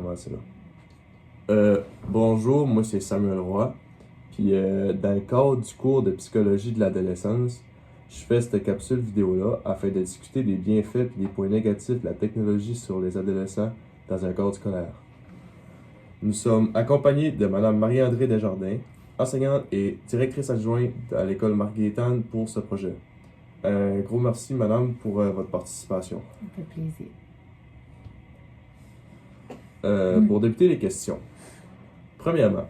commencer là. Bonjour, moi c'est Samuel Roy. Puis dans le cadre du cours de psychologie de l'adolescence, je fais cette capsule vidéo-là afin de discuter des bienfaits et des points négatifs de la technologie sur les adolescents dans un cadre scolaire. Nous sommes accompagnés de Mme Marie-Andrée Desjardins, enseignante et directrice adjointe à l'école Marguerite-Anne pour ce projet. Un gros merci, Madame, pour votre participation. Ça fait plaisir. Pour débuter les questions. Premièrement,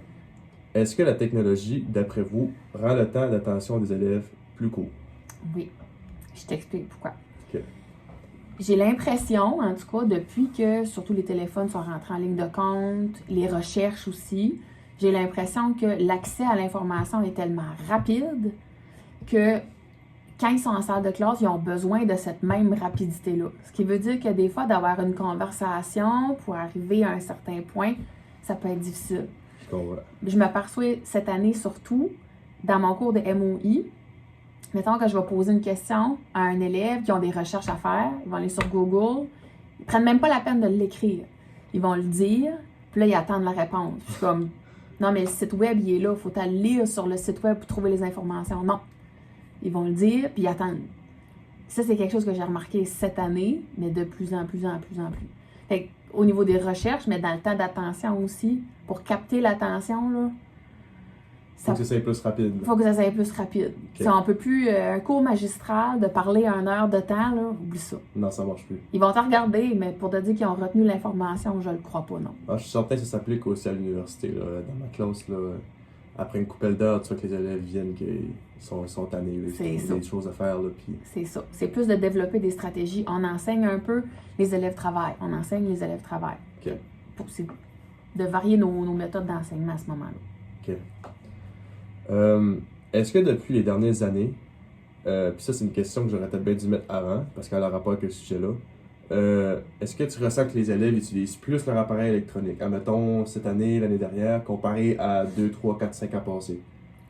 est-ce que la technologie, d'après vous, rend le temps d'attention des élèves plus court? Oui, je t'explique pourquoi. Ok. J'ai l'impression, en tout cas, depuis que surtout les téléphones sont rentrés en ligne de compte, les recherches aussi, j'ai l'impression que l'accès à l'information est tellement rapide que quand ils sont en salle de classe, ils ont besoin de cette même rapidité-là. Ce qui veut dire que des fois, d'avoir une conversation pour arriver à un certain point, ça peut être difficile. Je comprends. Je m'aperçois cette année surtout, dans mon cours de MOI, mettons que je vais poser une question à un élève qui ont des recherches à faire, ils vont aller sur Google, ils prennent même pas la peine de l'écrire. Ils vont le dire, puis là, ils attendent la réponse. Je suis comme, non, mais le site web, il est là, il faut aller lire sur le site web pour trouver les informations. Non. Ils vont le dire, puis ils attendent. Ça, c'est quelque chose que j'ai remarqué cette année, mais de plus en plus. Fait au niveau des recherches, mais dans le temps d'attention aussi, pour capter l'attention, là, Faut que ça soit plus rapide. il faut que ça soit plus rapide. Okay. Si on peut plus, un cours magistral, de parler 1 heure de temps, là, oublie ça. Non, ça marche plus. Ils vont te regarder, mais pour te dire qu'ils ont retenu l'information, je le crois pas, non. Je suis certain que ça s'applique aussi à l'université. Là. Dans ma classe, là, après une couple d'heures, tu vois que les élèves viennent, qu'ils sont tannés. Ils ont des choses à faire. Là, puis... C'est ça. C'est plus de développer des stratégies. On enseigne un peu, les élèves travaillent. On enseigne, les élèves travaillent. OK. C'est de varier nos méthodes d'enseignement à ce moment-là. OK. Est-ce que depuis les dernières années, puis ça c'est une question que j'aurais peut-être bien dû mettre avant, parce qu'elle a rapport avec le sujet-là, est-ce que tu ressens que les élèves utilisent plus leur appareil électronique, admettons cette année, l'année dernière, comparé à 2, 3, 4, 5 ans passés?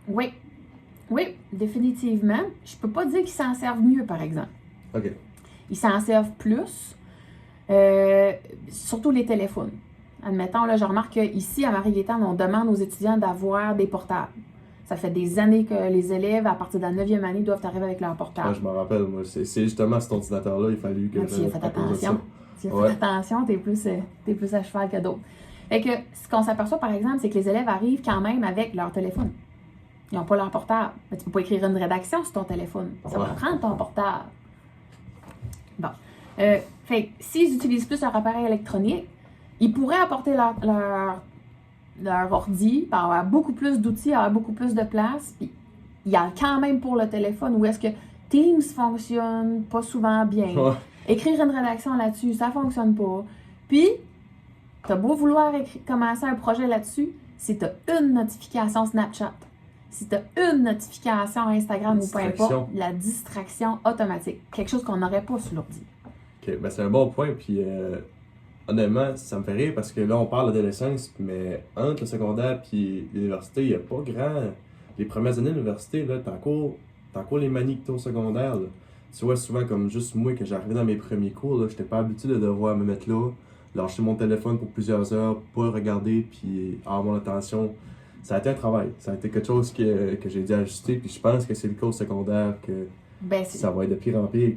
Oui. Oui, définitivement. Je peux pas dire qu'ils s'en servent mieux, par exemple. OK. Ils s'en servent plus, surtout les téléphones. Admettons, là, je remarque qu'ici, à Marie-Gaétane, on demande aux étudiants d'avoir des portables. Ça fait des années que les élèves, à partir de la 9e année, doivent arriver avec leur portable. Ah, je me rappelle, moi, c'est justement cet ordinateur-là, il fallu que... Tu y as fait attention. Tu as fait attention, t'es plus à cheval que d'autres. Fait que ce qu'on s'aperçoit, par exemple, c'est que les élèves arrivent quand même avec leur téléphone. Ils n'ont pas leur portable. Mais tu peux pas écrire une rédaction sur ton téléphone. Ça va prendre ton portable. Bon. Fait que s'ils utilisent plus leur appareil électronique, ils pourraient apporter leur ordi, avoir beaucoup plus d'outils, avoir beaucoup plus de place. Puis, il y a quand même pour le téléphone où est-ce que Teams fonctionne pas souvent bien. Ouais. Écrire une rédaction là-dessus, ça fonctionne pas. Puis, t'as beau vouloir commencer un projet là-dessus, si t'as une notification Snapchat, si t'as une notification Instagram ou peu importe, la distraction automatique. Quelque chose qu'on n'aurait pas sur l'ordi. OK, ben c'est un bon point, puis... honnêtement, ça me fait rire parce que là, on parle d'adolescence, mais entre le secondaire et l'université, il n'y a pas grand... Les premières années de l'université, là, t'as encore les manies que t'as au secondaire. Là. Tu vois, souvent, comme juste moi, que j'arrivais dans mes premiers cours, là, j'étais pas habitué de devoir me mettre là, lâcher mon téléphone pour plusieurs heures, pas le regarder, puis avoir mon attention. Ça a été un travail. Ça a été quelque chose que j'ai dû ajuster, puis je pense que c'est le cas au secondaire que... ça va être de pire en pire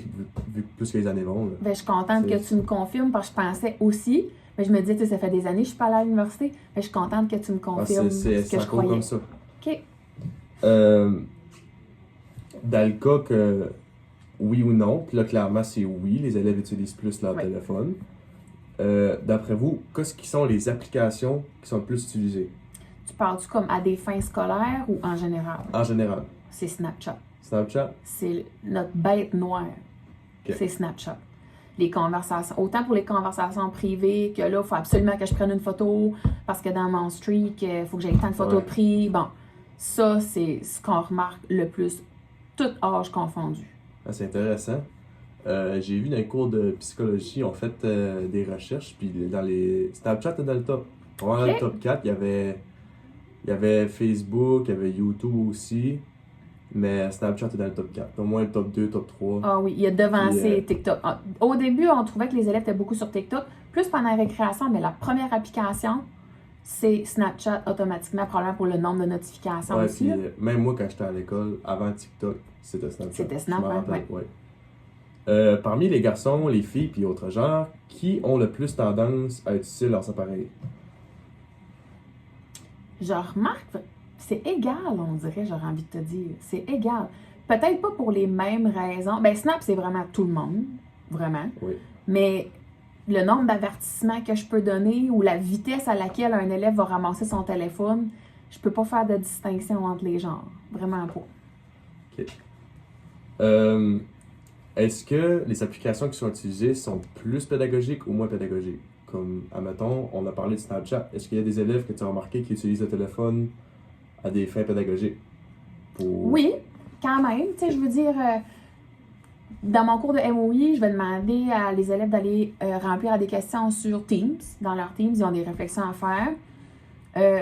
vu que plus les années vont. Là. Je suis contente que tu me confirmes parce que je pensais aussi, mais je me disais, ça fait des années que je suis pas allée à l'université, mais je suis contente que tu me confirmes ce que je croyais. Comme ça. OK. Dans le cas que oui ou non, puis là clairement c'est oui, les élèves utilisent plus leur téléphone. D'après vous, qu'est-ce qui sont les applications qui sont le plus utilisées? Tu parles-tu comme à des fins scolaires ou en général? En général. C'est Snapchat. Snapchat? C'est notre bête noire. Okay. C'est Snapchat. Les conversations, autant pour les conversations privées, que là, il faut absolument que je prenne une photo, parce que dans mon streak, il faut que j'aie tant de photos de prix. Bon, ça, c'est ce qu'on remarque le plus, tout âge confondu. Ah, c'est intéressant. J'ai vu dans les cours de psychologie, on fait des recherches, puis dans les... Snapchat est dans le top. Dans le top 4, il y avait Facebook, il y avait YouTube aussi. Mais Snapchat est dans le top 4. Au moins le top 2, top 3. Ah oui, il a devancé TikTok. Au début, on trouvait que les élèves étaient beaucoup sur TikTok. plus pendant la récréation, mais la première application, c'est Snapchat automatiquement, probablement pour le nombre de notifications Ouais, aussi. puis là. même moi, quand j'étais à l'école, avant TikTok, c'était Snapchat. C'était Je Snap, m'en hein, rappelle, ouais. Parmi les garçons, les filles puis autres genres, qui ont le plus tendance à utiliser leurs appareils? Je remarque, c'est égal, on dirait, j'aurais envie de te dire. C'est égal. Peut-être pas pour les mêmes raisons. Ben, Snap, c'est vraiment tout le monde, vraiment. Oui. Mais le nombre d'avertissements que je peux donner ou la vitesse à laquelle un élève va ramasser son téléphone, je peux pas faire de distinction entre les genres. Vraiment pas. OK. Est-ce que les applications qui sont utilisées sont plus pédagogiques ou moins pédagogiques? Comme, admettons, on a parlé de Snapchat. Est-ce qu'il y a des élèves que tu as remarqué qui utilisent le téléphone à des fins pédagogiques? Oui, quand même. Tu sais, je veux dire, dans mon cours de MOI, je vais demander à les élèves d'aller remplir des questions sur Teams. Dans leur Teams, ils ont des réflexions à faire.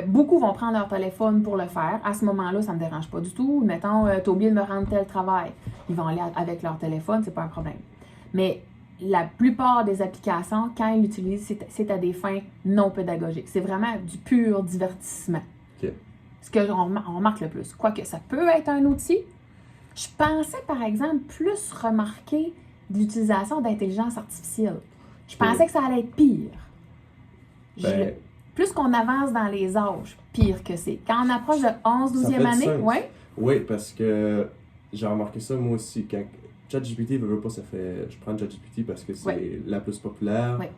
Beaucoup vont prendre leur téléphone pour le faire. À ce moment-là, ça ne me dérange pas du tout. Mettons, t'as oublié de me rendre tel travail. Ils vont aller avec leur téléphone, c'est pas un problème. Mais la plupart des applications, quand ils l'utilisent, c'est à des fins non pédagogiques. C'est vraiment du pur divertissement. OK. Ce que on remarque le plus. Quoique ça peut être un outil. Je pensais, par exemple, plus remarquer l'utilisation d'intelligence artificielle. Je pensais que ça allait être pire. Ben, Plus qu'on avance dans les âges, pire que c'est. Quand on approche de 11, 12e année, ouais. Oui, parce que j'ai remarqué ça moi aussi. Quand ChatGPT veut pas, ça fait. Je prends ChatGPT parce que c'est la plus populaire. Ouais.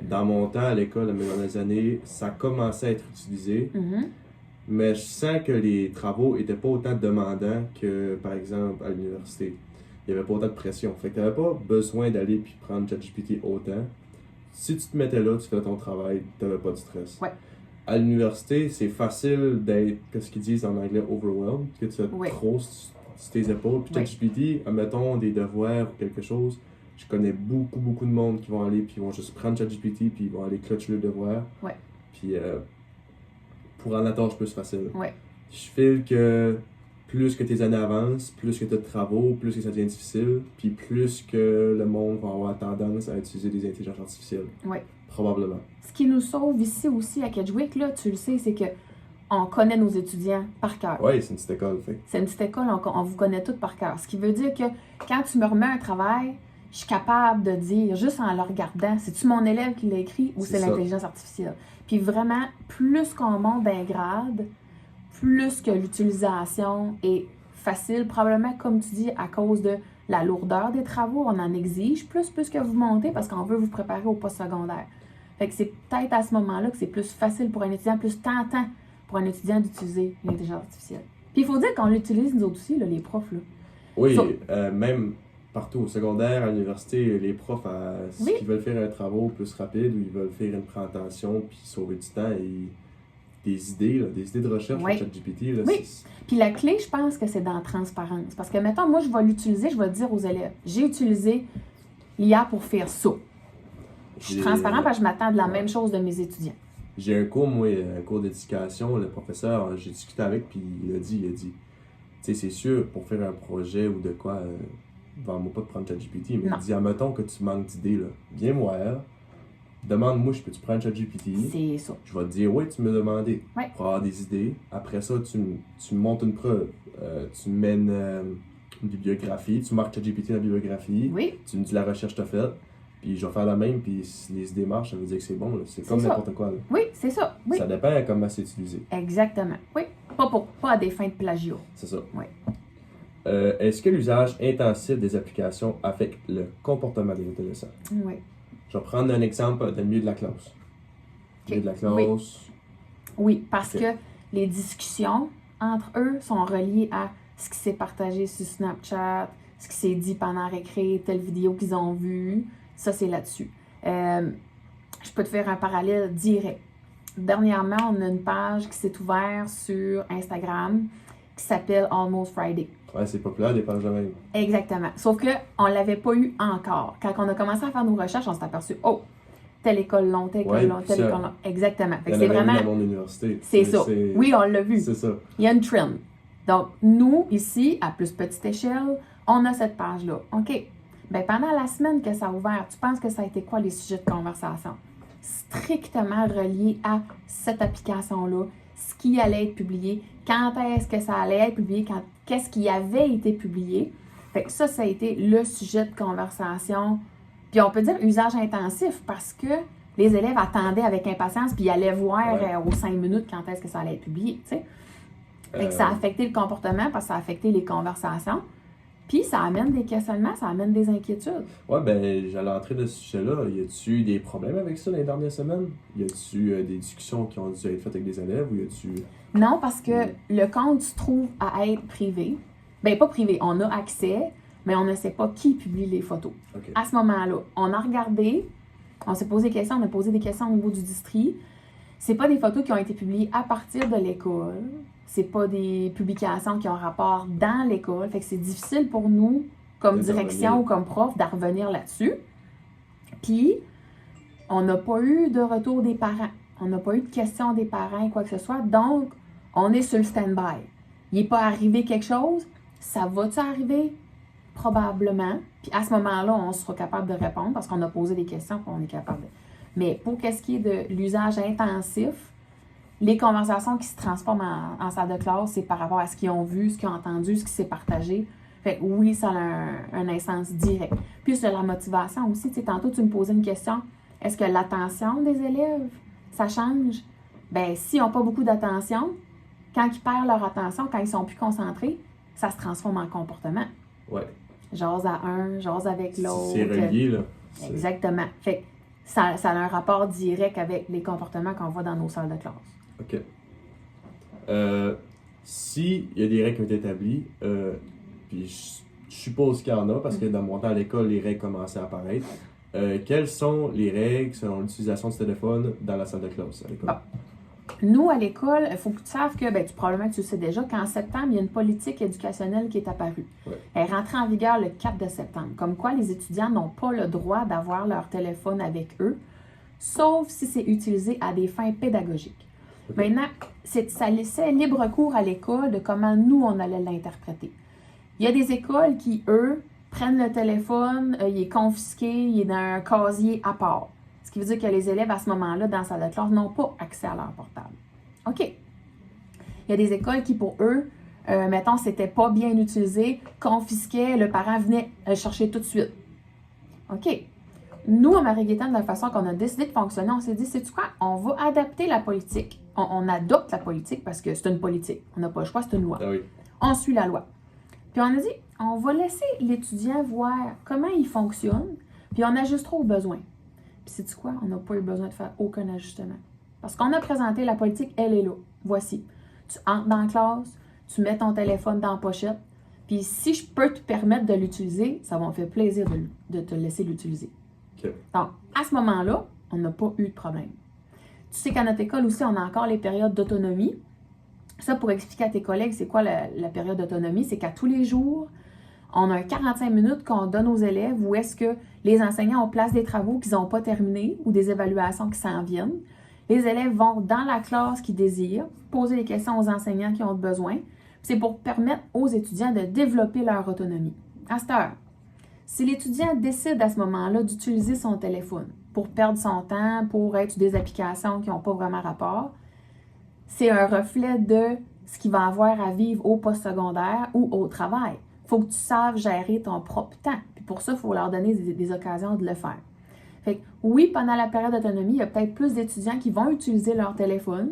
Dans mon temps, à l'école, dans mes années, ça commençait à être utilisé. Mhm. Mais je sens que les travaux étaient pas autant demandants que, par exemple, à l'université. Il n'y avait pas autant de pression. Fait que tu n'avais pas besoin d'aller puis prendre ChatGPT autant. Si tu te mettais là, tu fais ton travail, tu n'avais pas de stress. Ouais. À l'université, c'est facile d'être, qu'est-ce qu'ils disent en anglais, overwhelmed, que tu as trop sur tes épaules. Puis ChatGPT, admettons des devoirs ou quelque chose, je connais beaucoup de monde qui vont aller puis ils vont juste prendre ChatGPT puis ils vont aller clutcher le devoir. Ouais. Puis pour rendre la tâche plus facile. Ouais. Je file que plus que tes années avancent, plus que tu as de travaux, plus que ça devient difficile, puis plus que le monde va avoir tendance à utiliser des intelligences artificielles. Ouais. Probablement. Ce qui nous sauve ici aussi à Kedgewick, là, tu le sais, c'est que on connaît nos étudiants par cœur. Oui, c'est une petite école. Fait. C'est une petite école, on vous connaît tous par cœur. Ce qui veut dire que quand tu me remets un travail, je suis capable de dire, juste en le regardant, c'est-tu mon élève qui l'a écrit ou c'est l'intelligence artificielle? Puis vraiment, plus qu'on monte d'un grade, plus que l'utilisation est facile, probablement, comme tu dis, à cause de la lourdeur des travaux, on en exige plus que vous montez parce qu'on veut vous préparer au post-secondaire. Fait que c'est peut-être à ce moment-là que c'est plus facile pour un étudiant, plus tentant pour un étudiant d'utiliser l'intelligence artificielle. Puis il faut dire qu'on l'utilise nous autres aussi, là, les profs. Là. Oui, même partout au secondaire, à l'université, les profs, s'ils veulent faire un travail plus rapide ou ils veulent faire une présentation puis sauver du temps et des idées de recherche sur ChatGPT. Là, Puis la clé, je pense que c'est dans la transparence. Parce que, mettons, moi, je vais l'utiliser, je vais dire aux élèves, j'ai utilisé l'IA pour faire ça. Je suis transparent parce que je m'attends de la même chose de mes étudiants. J'ai un cours, moi, un cours d'éducation, le professeur, j'ai discuté avec, puis il a dit, tu sais, c'est sûr, pour faire un projet ou de quoi, vends-moi pas de prendre ChatGPT, mais il dit, admettons que tu manques d'idées, là, viens me voir, demande-moi, je peux-tu prendre ChatGPT? C'est ça. Je vais te dire, oui, tu me demandé pour avoir des idées. Après ça, tu me montes une preuve. Tu me mets une bibliographie, tu marques ChatGPT dans la bibliographie, tu me dis la recherche que tu as faite. Puis je vais faire la même, puis si les idées marchent, ça veut dire que c'est bon. Là. C'est comme n'importe quoi. Là. Oui, c'est ça. Oui. Ça dépend de comment c'est utilisé. Exactement. Oui. Pas à des fins de plagiat. C'est ça. Oui. Est-ce que l'usage intensif des applications affecte le comportement des adolescents? Oui. Je vais prendre un exemple dans le milieu de la classe. Le milieu de la classe. Oui, parce que les discussions entre eux sont reliées à ce qui s'est partagé sur Snapchat, ce qui s'est dit pendant la récré, telle vidéo qu'ils ont vue. Ça, c'est là-dessus. Je peux te faire un parallèle direct. Dernièrement, on a une page qui s'est ouverte sur Instagram qui s'appelle Almost Friday. Ouais, c'est populaire des pages de même. Exactement. Sauf qu'on ne l'avait pas eu encore. Quand on a commencé à faire nos recherches, on s'est aperçu, telle école long, telle école long, telle école long. Exactement. Fait que c'est vraiment. Dans mon université. C'est ça. Oui, on l'a vu. C'est ça. Il y a une trend. Donc, nous, ici, à plus petite échelle, on a cette page-là. OK. Bien, pendant la semaine que ça a ouvert, tu penses que ça a été quoi les sujets de conversation? strictement relié à cette application-là, ce qui allait être publié, quand est-ce que ça allait être publié, qu'est-ce qui avait été publié. Fait que ça a été le sujet de conversation. Puis on peut dire usage intensif parce que les élèves attendaient avec impatience puis ils allaient voir aux 5 minutes quand est-ce que ça allait être publié, tu sais. Fait que ça a affecté le comportement parce que ça a affecté les conversations. Puis ça amène des questionnements, ça amène des inquiétudes. Ouais, ben, j'allais entrer de ce sujet-là. Y a-tu eu des problèmes avec ça dans les dernières semaines? Y a-tu des discussions qui ont dû être faites avec des élèves ou y a-tu. Non, parce que le compte se trouve à être privé. Ben, pas privé, on a accès, mais on ne sait pas qui publie les photos. Okay. À ce moment-là, on a regardé, on s'est posé des questions, on a posé des questions au niveau du district. C'est pas des photos qui ont été publiées à partir de l'école. C'est pas des publications qui ont rapport dans l'école. Fait que c'est difficile pour nous, comme direction ou comme prof, d'en revenir là-dessus. Puis, on n'a pas eu de retour des parents. On n'a pas eu de questions des parents ou quoi que ce soit. Donc, on est sur le stand-by. Il n'est pas arrivé quelque chose. Ça va-tu arriver? Probablement. Puis à ce moment-là, on sera capable de répondre parce qu'on a posé des questions et on est capable de... Mais pour qu'est-ce qui est de l'usage intensif, les conversations qui se transforment en salle de classe, c'est par rapport à ce qu'ils ont vu, ce qu'ils ont entendu, ce qui s'est partagé. Fait que oui, ça a un essence direct. Puis c'est la motivation aussi. Tu sais, tantôt, tu me posais une question. Est-ce que l'attention des élèves, ça change? Bien, s'ils n'ont pas beaucoup d'attention, quand ils perdent leur attention, quand ils sont plus concentrés, ça se transforme en comportement. Ouais. Jase à un, jase avec l'autre. C'est relié, là. Exactement. Fait que ça a un rapport direct avec les comportements qu'on voit dans nos salles de classe. OK. S'il y a des règles qui ont été établies, puis je suppose qu'il y en a, parce que dans mon temps à l'école, les règles commençaient à apparaître. Quelles sont les règles selon l'utilisation du téléphone dans la salle de classe à l'école? Bon. Nous, à l'école, il faut que tu saches que, probablement que tu le sais déjà, qu'en septembre, il y a une politique éducationnelle qui est apparue. Ouais. Elle est rentrée en vigueur le 4 de septembre. Comme quoi, les étudiants n'ont pas le droit d'avoir leur téléphone avec eux, sauf si c'est utilisé à des fins pédagogiques. Okay. Maintenant, ça laissait libre cours à l'école de comment nous, on allait l'interpréter. Il y a des écoles qui, eux, prennent le téléphone, il est confisqué, il est dans un casier à part. Ce qui veut dire que les élèves, à ce moment-là, dans la salle de classe, n'ont pas accès à leur portable. OK. Il y a des écoles qui, pour eux, mettons, c'était pas bien utilisé, confisquaient, le parent venait le chercher tout de suite. OK. Nous, à Marie-Gaétane, de la façon qu'on a décidé de fonctionner, on s'est dit, sais-tu quoi? On va adapter la politique. On adopte la politique parce que c'est une politique. On n'a pas le choix, c'est une loi. Ah oui. On suit la loi. Puis on a dit, on va laisser l'étudiant voir comment il fonctionne, puis on ajustera aux besoins. Puis sais-tu quoi? On n'a pas eu besoin de faire aucun ajustement. Parce qu'on a présenté la politique, elle est là. Voici. Tu entres dans la classe, tu mets ton téléphone dans la pochette, puis si je peux te permettre de l'utiliser, ça va me faire plaisir de te laisser l'utiliser. Okay. Donc, à ce moment-là, on n'a pas eu de problème. Tu sais qu'à notre école aussi, on a encore les périodes d'autonomie. Ça, pour expliquer à tes collègues, c'est quoi la période d'autonomie? C'est qu'à tous les jours, on a un 45 minutes qu'on donne aux élèves où est-ce que les enseignants ont place des travaux qu'ils n'ont pas terminés ou des évaluations qui s'en viennent. Les élèves vont dans la classe qu'ils désirent, poser des questions aux enseignants qui ont besoin. C'est pour permettre aux étudiants de développer leur autonomie. À cette heure, si l'étudiant décide à ce moment-là d'utiliser son téléphone pour perdre son temps, pour être sur des applications qui n'ont pas vraiment rapport, c'est un reflet de ce qu'il va avoir à vivre au postsecondaire ou au travail. Il faut que tu saches gérer ton propre temps. Puis pour ça, il faut leur donner des occasions de le faire. Fait que oui, pendant la période d'autonomie, il y a peut-être plus d'étudiants qui vont utiliser leur téléphone.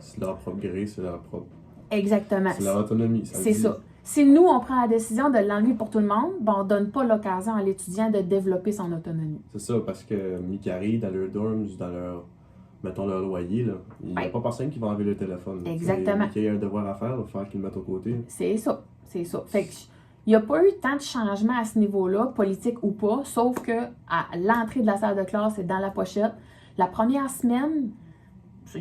C'est leur propre gré, c'est leur propre... Exactement. C'est leur autonomie. C'est ça. Si nous, on prend la décision de l'enlever pour tout le monde, on ne donne pas l'occasion à l'étudiant de développer son autonomie. C'est ça, parce que Mikari, dans leur dorms, dans leur, mettons, leur loyer, là, il n'y a pas personne qui va enlever le téléphone. Exactement. Il y a un devoir à faire, il va falloir qu'ils le mettent au côté. C'est ça. Fait que il n'y a pas eu tant de changements à ce niveau-là, politique ou pas, sauf que à l'entrée de la salle de classe et dans la pochette, la première semaine,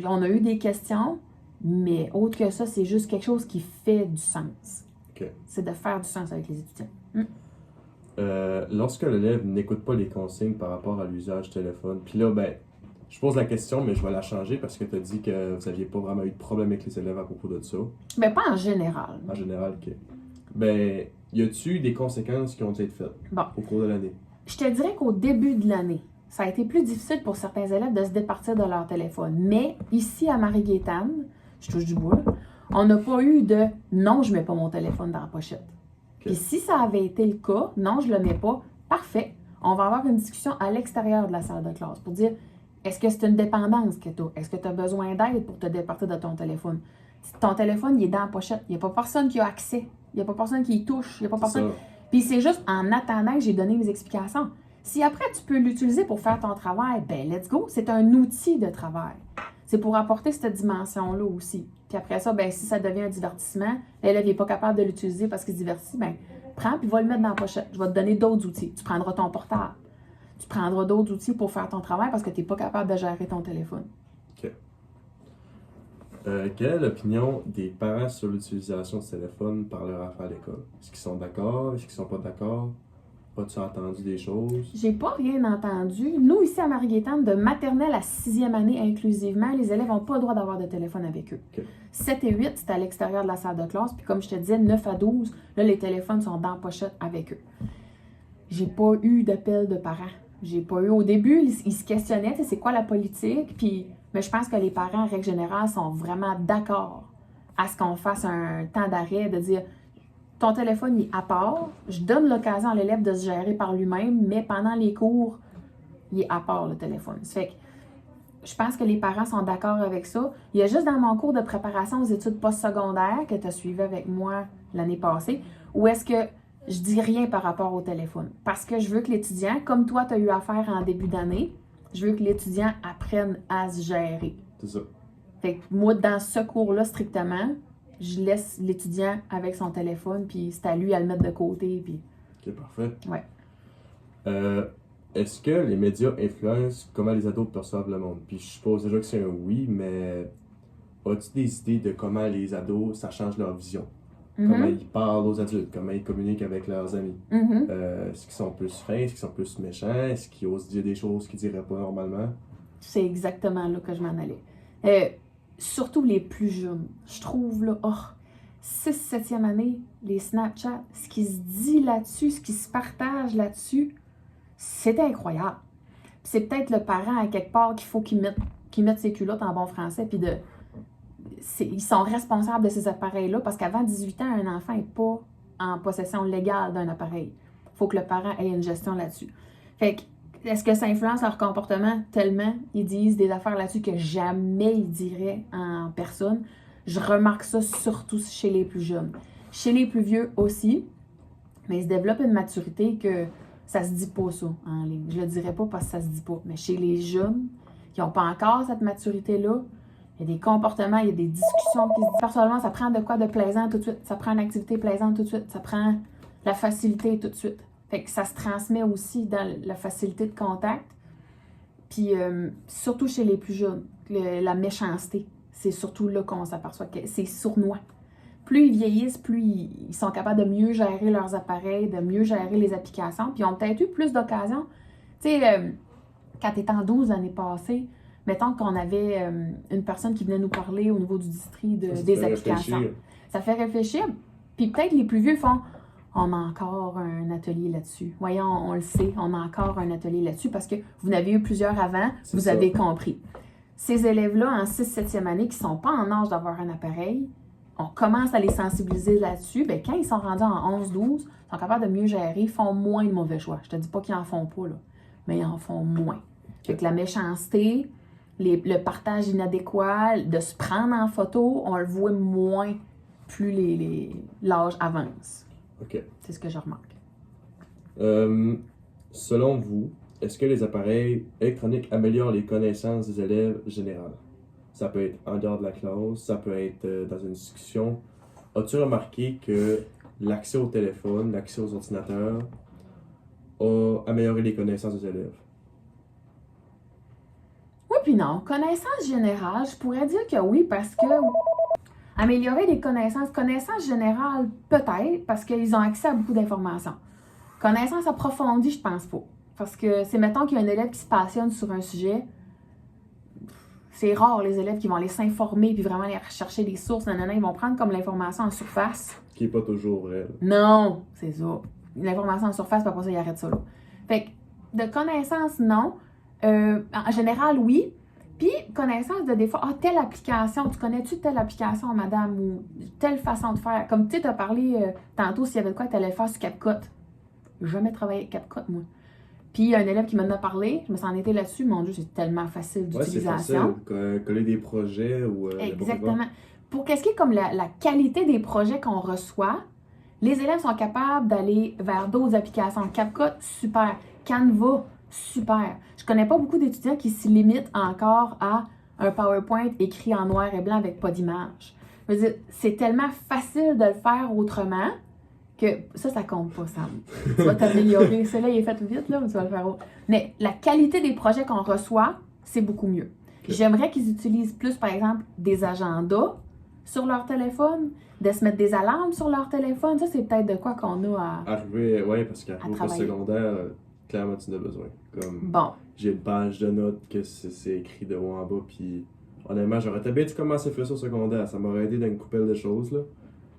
on a eu des questions, mais autre que ça, c'est juste quelque chose qui fait du sens. Okay. C'est de faire du sens avec les étudiants. Lorsque l'élève n'écoute pas les consignes par rapport à l'usage du téléphone, puis là, je pose la question, mais je vais la changer parce que tu as dit que vous n'aviez pas vraiment eu de problème avec les élèves à propos de ça. Ben, pas en général. En général, OK. Y a-tu des conséquences qui ont été faites au cours de l'année? Je te dirais qu'au début de l'année, ça a été plus difficile pour certains élèves de se départir de leur téléphone. Mais ici, à Marie-Gaétane, je touche du bois, on n'a pas eu de « non, je ne mets pas mon téléphone dans la pochette ». Puis si ça avait été le cas, « non, je ne le mets pas », parfait. On va avoir une discussion à l'extérieur de la salle de classe pour dire « est-ce que c'est une dépendance que tu as? Est-ce que tu as besoin d'aide pour te départir de ton téléphone? » Ton téléphone, il est dans la pochette. Il n'y a pas personne qui a accès. Il n'y a pas personne qui y touche. Il n'y a pas personne... Puis c'est juste en attendant que j'ai donné mes explications. Si après, tu peux l'utiliser pour faire ton travail, ben let's go. C'est un outil de travail. C'est pour apporter cette dimension-là aussi. Puis après ça, ben si ça devient un divertissement, l'élève n'est pas capable de l'utiliser parce qu'il se divertit, ben prends puis va le mettre dans la pochette. Je vais te donner d'autres outils. Tu prendras ton portable. Tu prendras d'autres outils pour faire ton travail parce que tu n'es pas capable de gérer ton téléphone. OK. Quelle est l'opinion des parents sur l'utilisation du téléphone par leur enfant à l'école? Est-ce qu'ils sont d'accord? Est-ce qu'ils sont pas d'accord? As-tu entendu des choses? J'ai pas rien entendu. Nous, ici à Marie-Gaétane, de maternelle à 6e année inclusivement, les élèves n'ont pas le droit d'avoir de téléphone avec eux. Okay. 7 et 8, c'est à l'extérieur de la salle de classe. Puis comme je te disais, 9 à 12, là, les téléphones sont dans la pochette avec eux. J'ai pas eu d'appel de parents. J'ai pas eu. Au début, ils se questionnaient, c'est quoi la politique? Puis, mais je pense que les parents, en règle générale, sont vraiment d'accord à ce qu'on fasse un temps d'arrêt, de dire ton téléphone il est à part, je donne l'occasion à l'élève de se gérer par lui-même, mais pendant les cours, il est à part le téléphone. Ça fait que je pense que les parents sont d'accord avec ça. Il y a juste dans mon cours de préparation aux études postsecondaires que tu as suivi avec moi l'année passée, où est-ce que je dis rien par rapport au téléphone. Parce que je veux que l'étudiant, comme toi, tu as eu à faire en début d'année, je veux que l'étudiant apprenne à se gérer. C'est ça. Fait que moi, dans ce cours-là, strictement, je laisse l'étudiant avec son téléphone, puis c'est à lui à le mettre de côté. Puis... OK, parfait. Ouais. Est-ce que les médias influencent comment les ados perçoivent le monde? Puis je suppose déjà que c'est un oui, mais as-tu des idées de comment les ados, ça change leur vision? Comment ils parlent aux adultes, comment ils communiquent avec leurs amis. Est-ce qu'ils sont plus fins, est-ce qu'ils sont plus méchants, est-ce qu'ils osent dire des choses qu'ils diraient pas normalement? C'est exactement là que je m'en allais. Surtout les plus jeunes. Je trouve, là, 6, 7e année, les Snapchat, ce qui se dit là-dessus, ce qui se partage là-dessus, c'est incroyable. Puis c'est peut-être le parent, à quelque part, qu'il faut qu'il mette ses culottes en bon français, puis ils sont responsables de ces appareils-là, parce qu'avant 18 ans, un enfant n'est pas en possession légale d'un appareil. Il faut que le parent ait une gestion là-dessus. Fait que, est-ce que ça influence leur comportement tellement? Ils disent des affaires là-dessus que jamais ils diraient en personne. Je remarque ça surtout chez les plus jeunes. Chez les plus vieux aussi, mais ils se développent une maturité que ça se dit pas ça en ligne. Je le dirais pas parce que ça se dit pas. Mais chez les jeunes qui n'ont pas encore cette maturité-là, il y a des comportements, il y a des discussions qui se disent. Personnellement, ça prend de quoi de plaisant tout de suite. Ça prend une activité plaisante tout de suite. Ça prend la facilité tout de suite. Fait que ça se transmet aussi dans la facilité de contact. Puis, surtout chez les plus jeunes, la méchanceté, c'est surtout là qu'on s'aperçoit que c'est sournois. Plus ils vieillissent, plus ils sont capables de mieux gérer leurs appareils, de mieux gérer les applications. Puis, ils ont peut-être eu plus d'occasions. Tu sais, quand tu étais en 12 l'année passée, mettons qu'on avait une personne qui venait nous parler au niveau du district des applications. Ça fait réfléchir. Puis, peut-être les plus vieux font... On a encore un atelier là-dessus. Voyons, on le sait, on a encore un atelier là-dessus parce que vous en avez eu plusieurs avant, vous avez compris. Ces élèves-là, en 6-7e année, qui ne sont pas en âge d'avoir un appareil, on commence à les sensibiliser là-dessus. Bien, quand ils sont rendus en 11-12, ils sont capables de mieux gérer, ils font moins de mauvais choix. Je te dis pas qu'ils en font pas, là, mais ils en font moins. Fait que la méchanceté, le partage inadéquat, de se prendre en photo, on le voit moins plus l'âge avance. OK. C'est ce que je remarque. Selon vous, est-ce que les appareils électroniques améliorent les connaissances des élèves générales? Ça peut être en dehors de la classe, ça peut être dans une discussion. As-tu remarqué que l'accès au téléphone, l'accès aux ordinateurs a amélioré les connaissances des élèves? Oui puis non. Connaissances générales, je pourrais dire que oui parce que améliorer les connaissances générales, peut-être, parce qu'ils ont accès à beaucoup d'informations. Connaissances approfondies, je pense pas. Parce que c'est, mettons qu'il y a un élève qui se passionne sur un sujet, c'est rare les élèves qui vont aller s'informer puis vraiment aller rechercher des sources, ils vont prendre comme l'information en surface. Ce qui n'est pas toujours vrai. Non, c'est ça. L'information en surface, puis après ça, ils arrêtent ça là. Fait que, de connaissances, non. En général, oui. Puis, connaissance de des fois, telle application, tu connais-tu telle application, madame, ou telle façon de faire? Comme tu sais, tu as parlé tantôt s'il y avait de quoi tu allais le faire sur CapCut. J'ai jamais travaillé avec CapCut, moi. Puis, il y a un élève qui m'en a parlé, je me suis en été là-dessus, mon Dieu, c'est tellement facile d'utilisation. C'est facile, coller des projets ou... Exactement. Pour qu'est-ce qui est comme la qualité des projets qu'on reçoit, les élèves sont capables d'aller vers d'autres applications. CapCut, super. Canva, super. Je connais pas beaucoup d'étudiants qui s'y limitent encore à un PowerPoint écrit en noir et blanc avec pas d'image. Je veux dire, c'est tellement facile de le faire autrement que ça compte pas, Sam. Tu vas t'améliorer. Celui-là, il est fait vite, là, mais tu vas le faire autre. Mais la qualité des projets qu'on reçoit, c'est beaucoup mieux. Okay. J'aimerais qu'ils utilisent plus, par exemple, des agendas sur leur téléphone, de se mettre des alarmes sur leur téléphone. Ça, c'est peut-être de quoi qu'on a à arriver, oui, parce qu'arriver au secondaire, clairement, tu en as besoin. Comme bon. J'ai une page de notes que c'est écrit de haut en bas, puis honnêtement, j'aurais été bien dû commencer à faire ça au secondaire. Ça m'aurait aidé dans une couple de choses, là.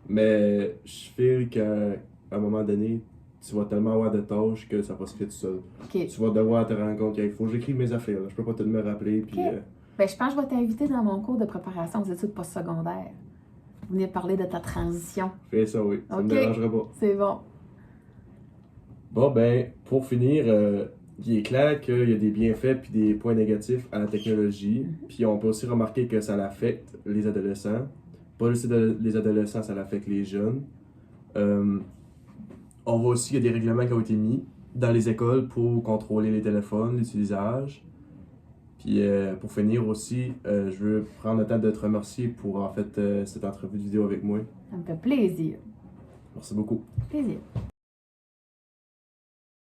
Mais je feel qu'à un moment donné, tu vas tellement avoir de tâches que ça va se faire tout seul. Okay. Tu vas devoir te rendre compte qu'il faut que j'écrive mes affaires. Là. Je peux pas tout me rappeler. Puis, ben, je pense que je vais t'inviter dans mon cours de préparation aux études postsecondaires. Vous venez parler de ta transition. Fais ça, oui. Ça me dérangera pas. C'est bon. Bon, ben, pour finir, il est clair qu'il y a des bienfaits puis des points négatifs à la technologie. Puis on peut aussi remarquer que ça affecte les adolescents. Pas juste les adolescents, ça affecte les jeunes. On voit aussi qu'il y a des règlements qui ont été mis dans les écoles pour contrôler les téléphones, l'utilisage. Puis pour finir aussi, je veux prendre le temps de te remercier pour en fait cette entrevue de vidéo avec moi. Ça me fait plaisir. Merci beaucoup. Plaisir.